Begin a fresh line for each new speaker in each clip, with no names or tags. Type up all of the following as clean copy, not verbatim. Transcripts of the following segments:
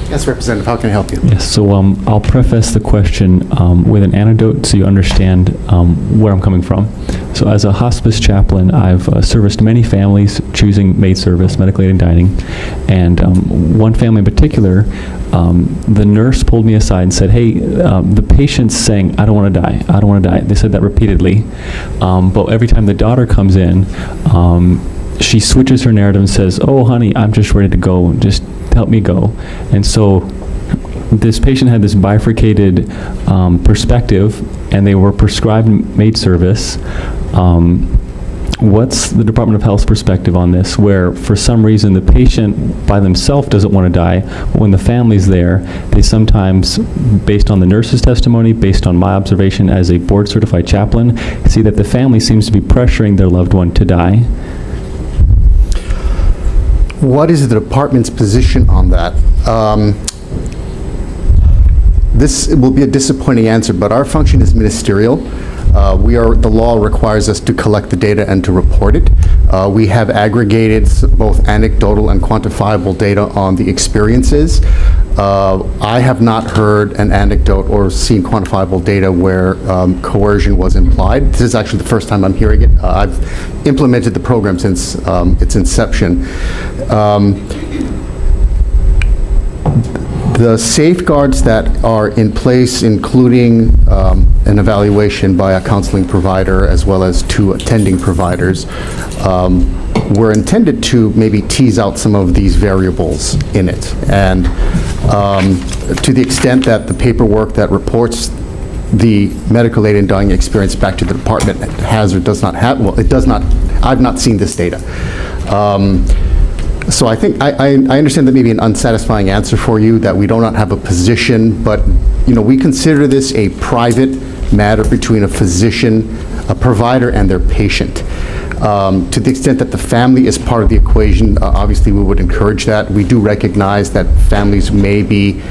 Yes, Representative, how can I help you?
Yes, so I'll preface the question with an anecdote so you understand where I'm coming from. So as a hospice chaplain, I've serviced many families choosing maid service, medical aid and dining, and one family in particular, the nurse pulled me aside and said, hey, the patient's saying, I don't want to die, I don't want to die. They said that repeatedly, but every time the daughter comes in, she switches her narrative and says, oh, honey, I'm just ready to go, just help me go. And so this patient had this bifurcated perspective, and they were prescribed maid service. What's the Department of Health's perspective on this, where for some reason the patient by themselves doesn't want to die, but when the family's there, they sometimes, based on the nurse's testimony, based on my observation as a board-certified chaplain, see that the family seems to be pressuring their loved one to die?
What is the department's position on that? This will be a disappointing answer, but our function is ministerial. The law requires us to collect the data and to report it. We have aggregated both anecdotal and quantifiable data on the experiences. I have not heard an anecdote or seen quantifiable data where coercion was implied. This is actually the first time I'm hearing it. I've implemented the program since its inception. The safeguards that are in place, including an evaluation by a counseling provider as well as 2 attending providers, were intended to maybe tease out some of these variables in it. And to the extent that the paperwork that reports the medical aid and dying experience back to the department has or does not have, well, it does not, I've not seen this data. So I think I understand that may be an unsatisfying answer for you, that we do not have a position, but we consider this a private matter between a physician, a provider, and their patient. To the extent that the family is part of the equation, obviously we would encourage that. We do recognize that families may be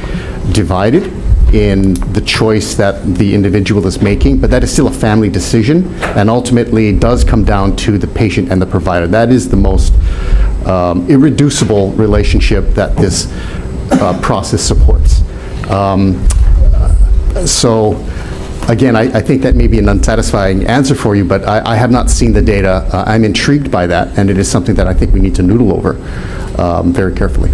divided in the choice that the individual is making, but that is still a family decision, and ultimately it does come down to the patient and the provider. That is the most irreducible relationship that this process supports. So again, I think that may be an unsatisfying answer for you, but I have not seen the data. I'm intrigued by that, and it is something that I think we need to noodle over very carefully.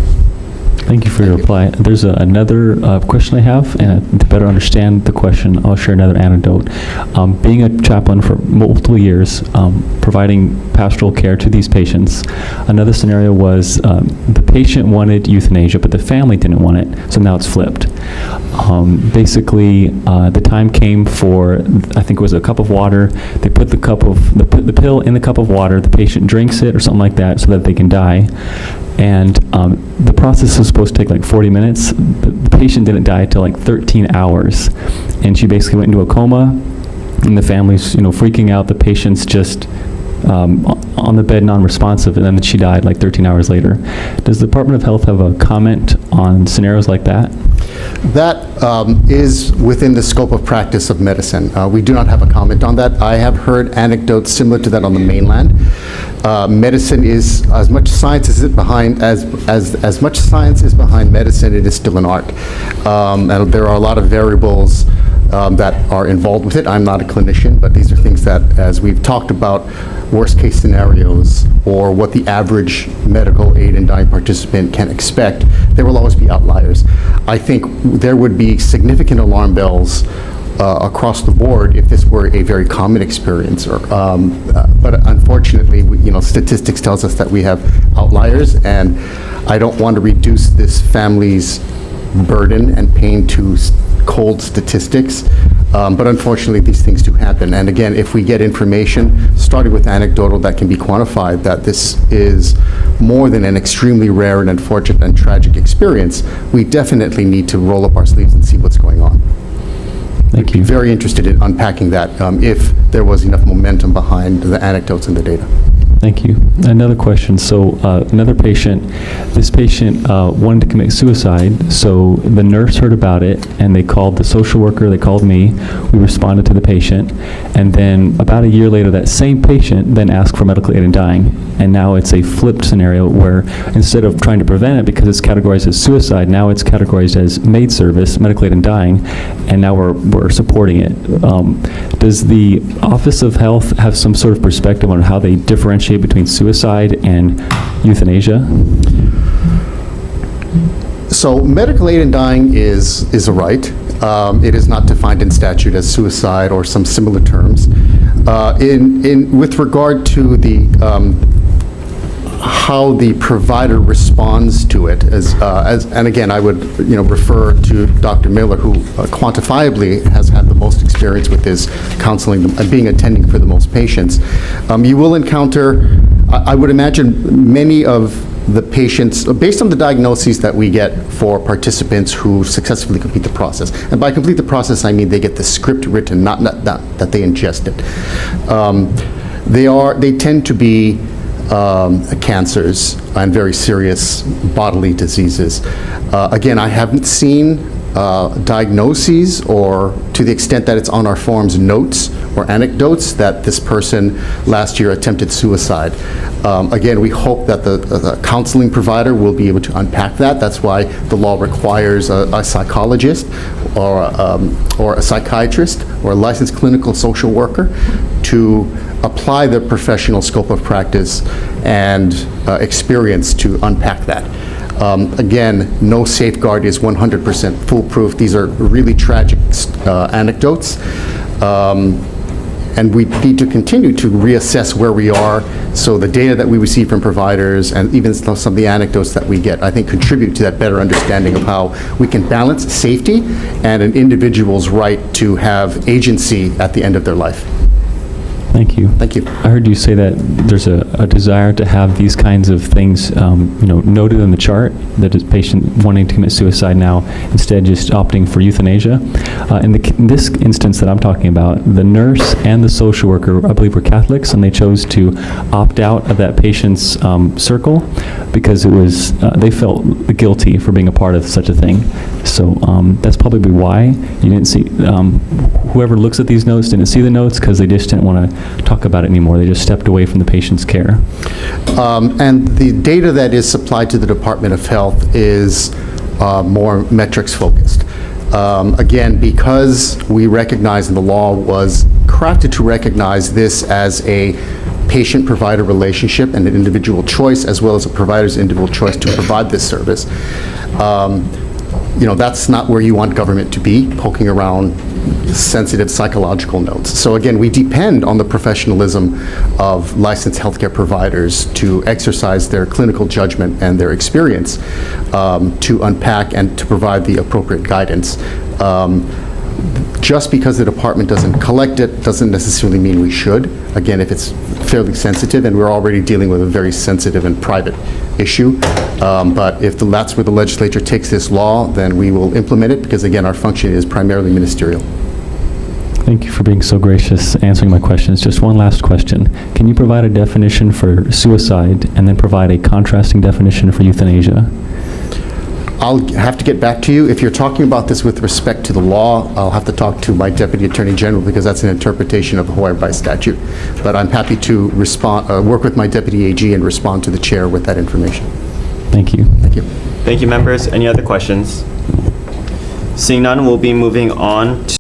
Thank you for your reply. There's another question I have, and to better understand the question, I'll share another anecdote. Being a chaplain for multiple years, providing pastoral care to these patients, another scenario was the patient wanted euthanasia, but the family didn't want it, so now it's flipped. Basically, the time came for, I think it was a cup of water. They put the pill in the cup of water, the patient drinks it or something like that so that they can die. And the process was supposed to take like 40 minutes. The patient didn't die till like 13 hours. And she basically went into a coma, and the family's, freaking out. The patient's just on the bed, non-responsive, and then she died like 13 hours later. Does the Department of Health have a comment on scenarios like that?
That is within the scope of practice of medicine. We do not have a comment on that. I have heard anecdotes similar to that on the mainland. Medicine is, as much science is behind medicine, it is still an art. And there are a lot of variables that are involved with it. I'm not a clinician, but these are things that, as we've talked about, worst case scenarios or what the average medical aid and dying participant can expect, there will always be outliers. I think there would be significant alarm bells across the board if this were a very common experience. But unfortunately, statistics tells us that we have outliers, and I don't want to reduce this family's burden and pain to cold statistics. But unfortunately, these things do happen. And again, if we get information, starting with anecdotal, that can be quantified, that this is more than an extremely rare and unfortunate and tragic experience, we definitely need to roll up our sleeves and see what's going on.
Thank you.
I'm very interested in unpacking that if there was enough momentum behind the anecdotes and the data.
Thank you. Another question. So another patient, this patient wanted to commit suicide. So the nurse heard about it and they called the social worker, they called me. We responded to the patient. And then about a year later, that same patient then asked for medical aid in dying. And now it's a flipped scenario where instead of trying to prevent it because it's categorized as suicide, now it's categorized as maid service, medical aid in dying, and now we're supporting it. Does the Office of Health have some sort of perspective on how they differentiate between suicide and euthanasia?
So medical aid in dying is a right. It is not defined in statute as suicide or some similar terms. With regard to the how the provider responds to it, and again, I would refer to Dr. Miller, who quantifiably has had the most experience with this counseling, being attending for the most patients. You will encounter, I would imagine, many of the patients, based on the diagnoses that we get for participants who successfully complete the process. And by complete the process, I mean they get the script written, not that they ingest it. They tend to be cancers and very serious bodily diseases. Again, I haven't seen diagnoses, or to the extent that it's on our forms, notes or anecdotes that this person last year attempted suicide. Again, we hope that the counseling provider will be able to unpack that. That's why the law requires a psychologist or a psychiatrist or a licensed clinical social worker to apply their professional scope of practice and experience to unpack that. Again, no safeguard is 100% foolproof. These are really tragic anecdotes. And we need to continue to reassess where we are. So the data that we receive from providers and even some of the anecdotes that we get, I think, contribute to that better understanding of how we can balance safety and an individual's right to have agency at the end of their life.
Thank you.
Thank you.
I heard you say that there's a desire to have these kinds of things, noted in the chart, that is patient wanting to commit suicide now, instead just opting for euthanasia. In this instance that I'm talking about, the nurse and the social worker, I believe, were Catholics, and they chose to opt out of that patient's circle because it was they felt guilty for being a part of such a thing. So that's probably why you didn't see. Whoever looks at these notes didn't see the notes because they just didn't want to talk about it anymore. They just stepped away from the patient's care.
And the data that is supplied to the Department of Health is more metrics focused. Again, because we recognize, and the law was crafted to recognize this as a patient-provider relationship and an individual choice, as well as a provider's individual choice to provide this service. That's not where you want government to be, poking around sensitive psychological notes. So again, we depend on the professionalism of licensed healthcare providers to exercise their clinical judgment and their experience to unpack and to provide the appropriate guidance. Just because the department doesn't collect it doesn't necessarily mean we should. Again, if it's fairly sensitive, and we're already dealing with a very sensitive and private issue. But if that's where the legislature takes this law, then we will implement it, because again, our function is primarily ministerial.
Thank you for being so gracious answering my questions. Just one last question. Can you provide a definition for suicide and then provide a contrasting definition for euthanasia?
I'll have to get back to you. If you're talking about this with respect to the law, I'll have to talk to my Deputy Attorney General, because that's an interpretation of Hawaii by statute. But I'm happy to work with my Deputy AG and respond to the chair with that information.
Thank you.
Thank you.
Thank you, members. Any other questions? Seeing none, we'll be moving on to